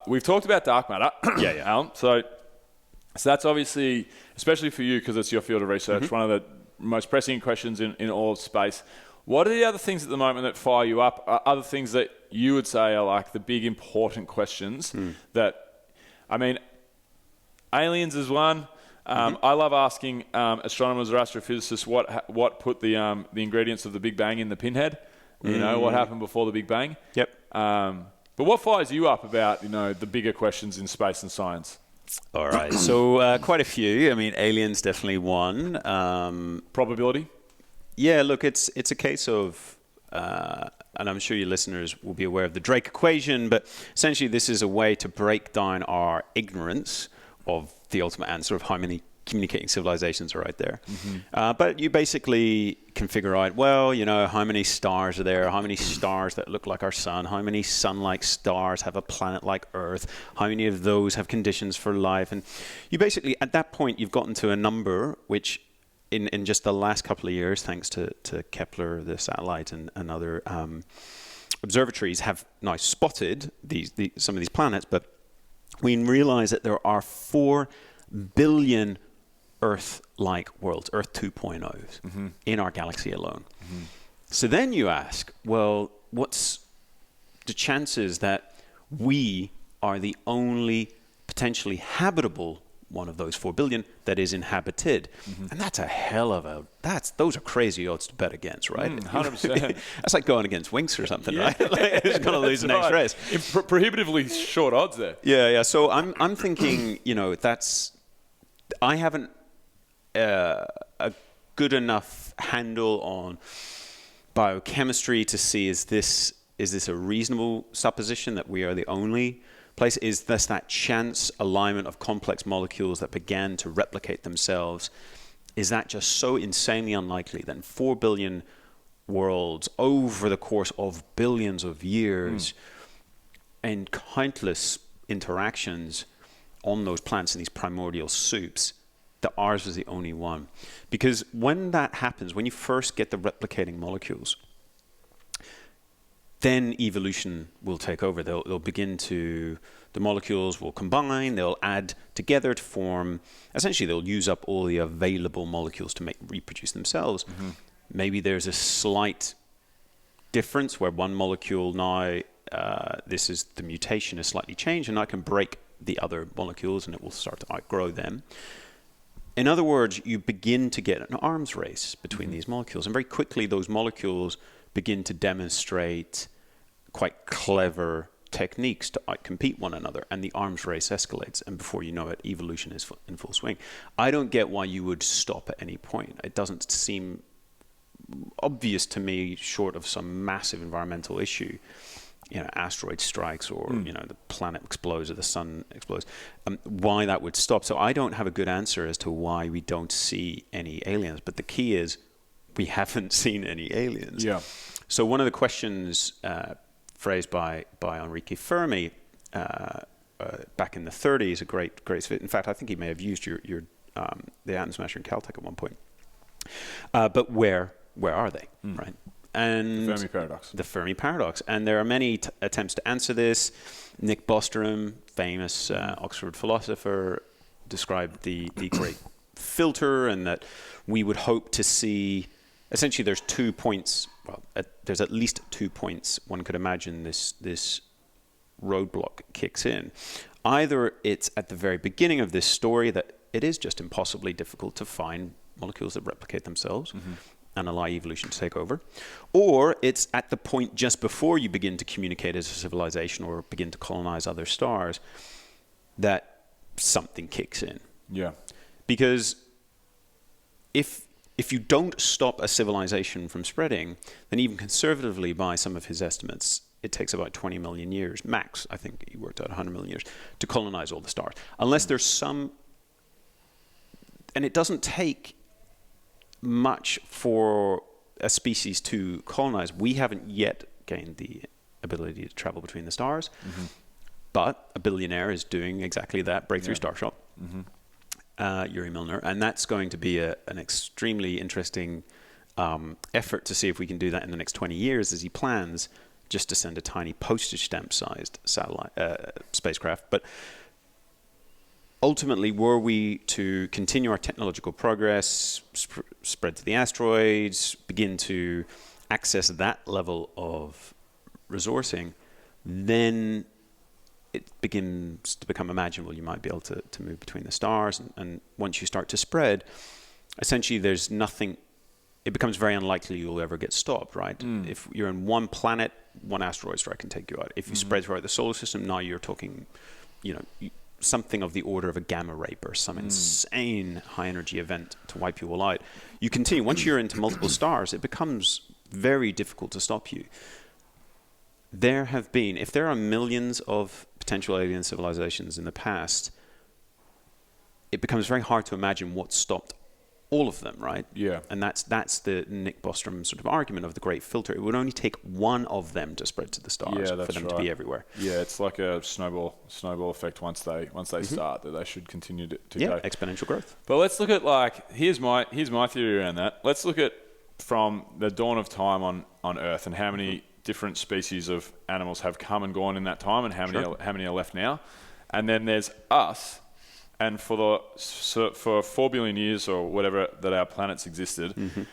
we've talked about dark matter. Yeah. Alan. So that's obviously, especially for you, because it's your field of research, one of the most pressing questions in all of space. What are the other things at the moment that fire you up? Other things that you would say are like the big important questions that, I mean, aliens is one. I love asking astronomers or astrophysicists what put the ingredients of the Big Bang in the pinhead. You know, what happened before the Big Bang. Yep. But what fires you up about, the bigger questions in space and science? All right. So quite a few. I mean, aliens definitely one. Probability? Yeah, look, it's a case of, and I'm sure your listeners will be aware of the Drake equation, but essentially this is a way to break down our ignorance of the ultimate answer of how many communicating civilizations are out there. But you basically can figure out, well, how many stars are there, how many stars that look like our sun, how many sun-like stars have a planet like Earth, how many of those have conditions for life. And you basically, at that point, you've gotten to a number which in just the last couple of years, thanks to Kepler, the satellite, and other observatories have now spotted some of these planets, but we realize that there are 4 billion Earth-like worlds, Earth 2.0s, in our galaxy alone. So then you ask, well, what's the chances that we are the only potentially habitable one of those 4 billion that is inhabited? And that's a hell of those are crazy odds to bet against, right? 100%. That's like going against Winx or something, right? Like, who's going to lose the next race? Prohibitively short odds there. Yeah. So I'm thinking, I haven't a good enough handle on biochemistry to see is this a reasonable supposition that we are the only place? Is this that chance alignment of complex molecules that began to replicate themselves? Is that just so insanely unlikely that in 4 billion worlds over the course of billions of years and countless interactions on those planets in these primordial soups, that ours was the only one? Because when that happens, when you first get the replicating molecules, then evolution will take over. They'll begin to, the molecules will combine, they'll add together to form, essentially they'll use up all the available molecules to reproduce themselves. Maybe there's a slight difference where one molecule now, the mutation is slightly changed, and I can break the other molecules and it will start to outgrow them. In other words, you begin to get an arms race between these molecules, and very quickly those molecules begin to demonstrate quite clever techniques to outcompete one another, and the arms race escalates, and before you know it, evolution is in full swing. I don't get why you would stop at any point. It doesn't seem obvious to me, short of some massive environmental issue, asteroid strikes or the planet explodes or the sun explodes, why that would stop. So I don't have a good answer as to why we don't see any aliens, but the key is we haven't seen any aliens. Yeah. So one of the questions phrased by Enrico Fermi back in the 30s, a great fit. In fact, I think he may have used your the atom smasher in Caltech at one point. But where are they, right? And the Fermi paradox. And there are many attempts to answer this. Nick Bostrom, famous Oxford philosopher, described the great filter, and that we would hope to see, essentially there's 2 points, there's at least 2 points one could imagine this roadblock kicks in. Either it's at the very beginning of this story that it is just impossibly difficult to find molecules that replicate themselves and allow evolution to take over, or it's at the point just before you begin to communicate as a civilization or begin to colonize other stars that something kicks in. Yeah. Because if you don't stop a civilization from spreading, then even conservatively, by some of his estimates, it takes about 20 million years, max, I think he worked out 100 million years, to colonize all the stars. Unless there's some, and it doesn't take much for a species to colonize. We haven't yet gained the ability to travel between the stars, but a billionaire is doing exactly that, breakthrough starshot. Yuri Milner, and that's going to be an extremely interesting effort to see if we can do that in the next 20 years as he plans, just to send a tiny postage stamp-sized satellite spacecraft. But ultimately, were we to continue our technological progress, spread to the asteroids, begin to access that level of resourcing, then it begins to become imaginable. You might be able to move between the stars. And once you start to spread, essentially there's nothing, it becomes very unlikely you'll ever get stopped, right? If you're in one planet, one asteroid strike can take you out. If you spread throughout the solar system, now you're talking, something of the order of a gamma ray burst, some insane high energy event to wipe you all out. You continue. Once you're into multiple stars, it becomes very difficult to stop you. There have been, if there are millions of potential alien civilizations in the past, it becomes very hard to imagine what stopped all of them, right? Yeah. And that's the Nick Bostrom sort of argument of the great filter. It would only take one of them to spread to the stars for them to be everywhere. Yeah, it's like a snowball effect. Once they start, that they should continue to go. Exponential growth. But let's look at here's my theory around that. Let's look at from the dawn of time on Earth and how many different species of animals have come and gone in that time, and how many are left now. And then there's us. And for 4 billion years or whatever that our planets existed,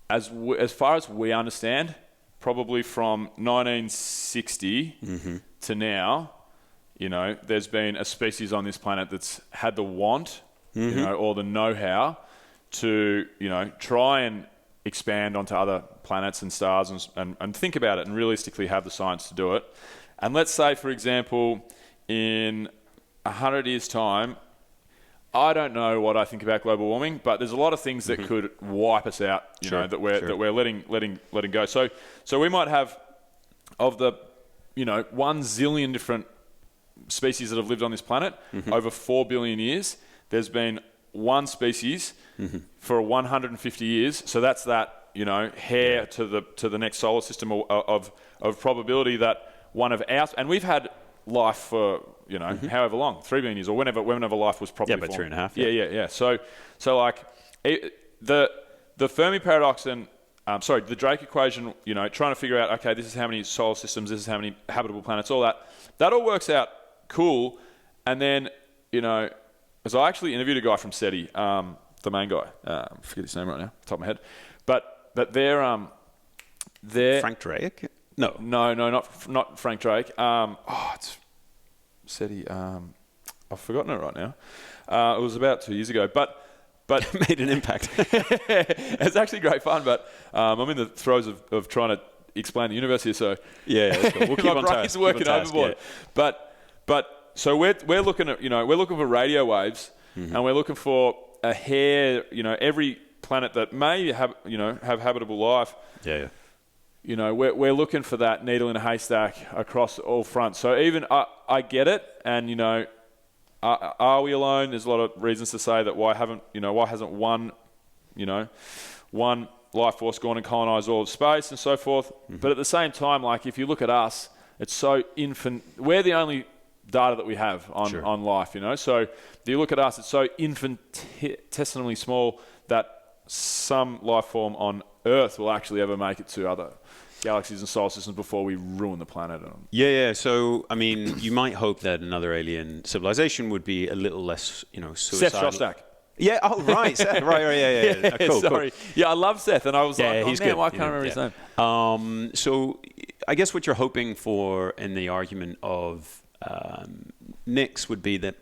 as far as we understand, probably from 1960 to now, there's been a species on this planet that's had the want, or the know-how to, try and expand onto other planets and stars and think about it and realistically have the science to do it. And let's say, for example, in 100 years' time, I don't know what I think about global warming, but there's a lot of things that could wipe us out, that we're letting go. So we might have, of the 1 zillion different species that have lived on this planet over 4 billion years. There's been one species for 150 years. So that's that hair to the next solar system of probability that one of ours, and we've had life for however long, 3 billion years, or whenever life was probably about formed. 3.5. Yeah. So like the Fermi paradox and the Drake equation, trying to figure out, okay, this is how many solar systems, this is how many habitable planets, all that all works out cool. And then as I actually interviewed a guy from SETI, the main guy, I forget his name right now, top of my head, but they're Frank Drake. No, not Frank Drake. It's SETI. I've forgotten it right now. It was about 2 years ago, but it made an impact. It's actually great fun, but I'm in the throes of trying to explain the universe here. So that's cool. We'll keep on task. He's working overboard. Yeah. But so we're looking at we're looking for radio waves, and we're looking for a hair. Every planet that may have have habitable life. Yeah. We're looking for that needle in a haystack across all fronts. So even I get it, and are we alone? There's a lot of reasons to say that why hasn't one life force gone and colonized all of space and so forth. But at the same time, like if you look at us, it's so infant. We're the only data that we have on life. So if you look at us, it's so infinitesimally small that some life form on Earth will actually ever make it to other galaxies and solar systems before we ruin the planet. Yeah. So, I mean, you might hope that another alien civilization would be a little less, suicidal. Seth Shostak. Yeah. Oh, right. Seth. Right. Yeah. Cool. Sorry. Cool. Yeah, I love Seth, and I was like, he's good. Why can't I remember his name? So, I guess what you're hoping for in the argument of Nick's would be that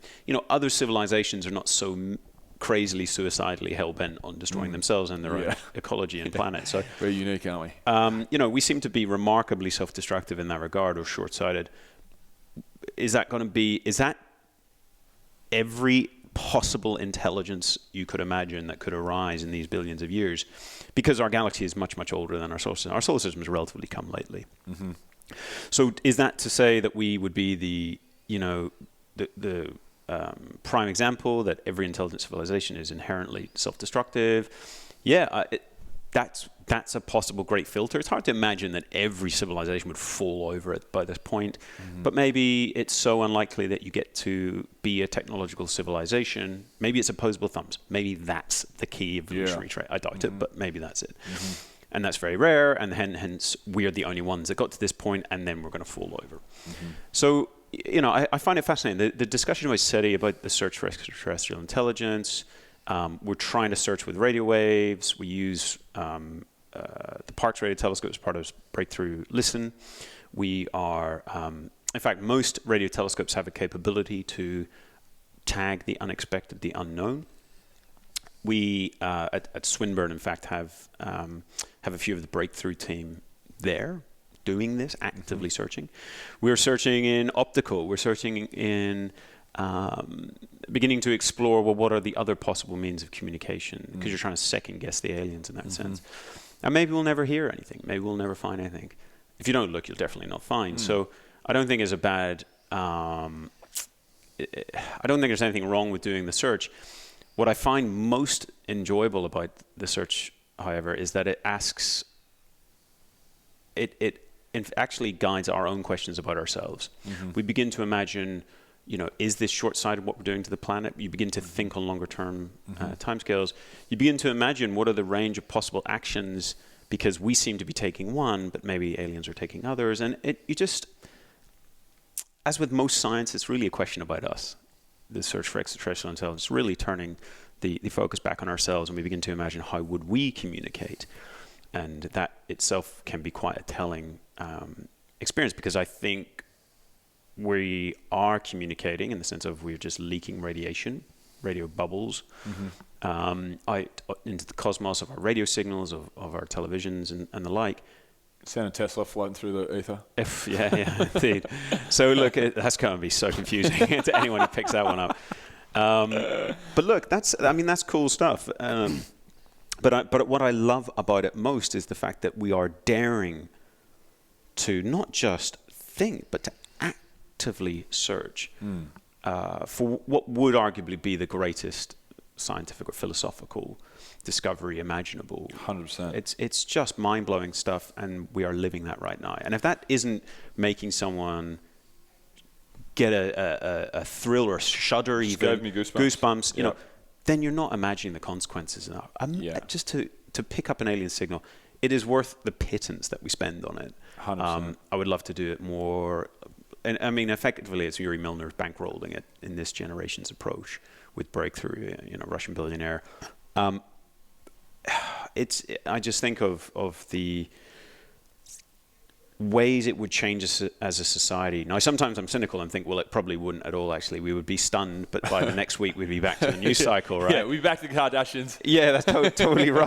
other civilizations are not so crazily suicidally hell-bent on destroying themselves and their own ecology and planet. So we're unique, aren't we? We seem to be remarkably self-destructive in that regard, or short-sighted. Is that every possible intelligence you could imagine that could arise in these billions of years? Because our galaxy is much, much older than our solar system. Our solar system has relatively come lately. So is that to say that we would be the prime example that every intelligent civilization is inherently self-destructive? That's a possible great filter. It's hard to imagine that every civilization would fall over it by this point, but maybe it's so unlikely that you get to be a technological civilization. Maybe it's opposable thumbs. Maybe that's the key evolutionary trait. I doubt it, but maybe that's it. And that's very rare, and hence we're the only ones that got to this point, and then we're going to fall over. So, I find it fascinating. The discussion about SETI, about the search for extraterrestrial intelligence, we're trying to search with radio waves. We use the Parkes Radio Telescope as part of Breakthrough Listen. We are, in fact, most radio telescopes have a capability to tag the unexpected, the unknown. We at Swinburne, in fact, have a few of the Breakthrough team there doing this, actively searching. We're searching in optical. We're searching in beginning to explore, well, what are the other possible means of communication? Because you're trying to second guess the aliens in that sense. And maybe we'll never hear anything. Maybe we'll never find anything. If you don't look, you'll definitely not find. So I don't think it's a bad... I don't think there's anything wrong with doing the search. What I find most enjoyable about the search, however, is that it asks... It actually guides our own questions about ourselves. We begin to imagine... is this short-sighted what we're doing to the planet? You begin to think on longer-term timescales. You begin to imagine what are the range of possible actions, because we seem to be taking one, but maybe aliens are taking others. And you just, as with most science, it's really a question about us. The search for extraterrestrial intelligence, really turning the focus back on ourselves, and we begin to imagine how would we communicate. And that itself can be quite a telling experience, because I think we are communicating in the sense of we're just leaking radiation, radio bubbles, out into the cosmos of our radio signals, of our televisions and the like. Sound of Tesla floating through the ether. Yeah, indeed. So look, that's going to be so confusing to anyone who picks that one up. But look, that's cool stuff. But what I love about it most is the fact that we are daring to not just think, but to actively search for what would arguably be the greatest scientific or philosophical discovery imaginable. 100%. It's just mind-blowing stuff, and we are living that right now. And if that isn't making someone get a thrill or a shudder, Just even gave me goosebumps. then you're not imagining the consequences enough. Just to pick up an alien signal, it is worth the pittance that we spend on it. 100%. I would love to do it more. And I mean, effectively, it's Yuri Milner's bankrolling it in this generation's approach with Breakthrough, Russian billionaire. I just think of the ways it would change us as a society. Now, sometimes I'm cynical and think, well, it probably wouldn't at all, actually. We would be stunned, but by the next week, we'd be back to the news cycle, right? Yeah, we'd be back to the Kardashians. Yeah, that's totally right.